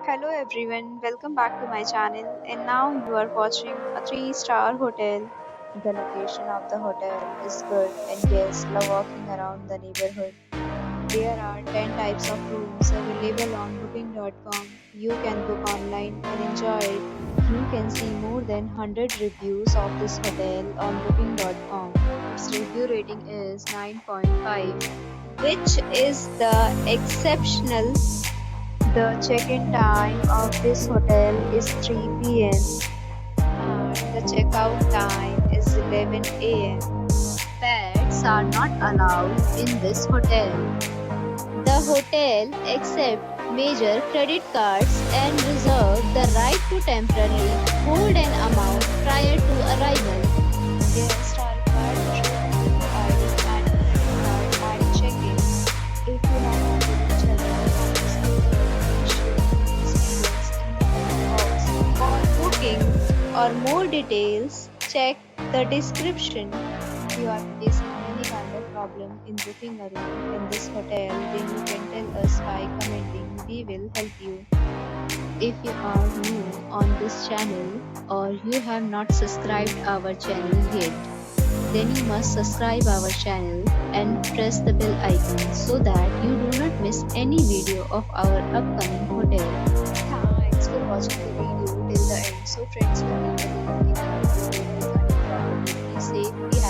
Hello everyone, welcome back to my channel. And now you are watching a 3-star hotel. The location of the hotel is good and guests love walking around the neighborhood. There are 10 types of rooms available on booking.com. You can book online and enjoy it. You can see more than 100 reviews of this hotel on booking.com. Its review rating is 9.5, which is the exceptional. The check-in time of this hotel is 3 p.m. and the checkout time is 11 a.m. Pets are not allowed in this hotel. The hotel accepts major credit cards and reserves the right to temporarily hold an amount prior to arrival. Guests are required to show photo ID and credit card at check-in. If you have already checked out of this hotel, for booking or more details, check the description. If you are facing any kind of problem in booking a room in this hotel, then you can tell us by commenting. We will help you. If you are new on this channel or you have not subscribed our channel yet, then you must subscribe our channel and press the bell icon so that you do not miss any video of our upcoming hotel. Thanks for watching the video till the end. So friends, we will be safe.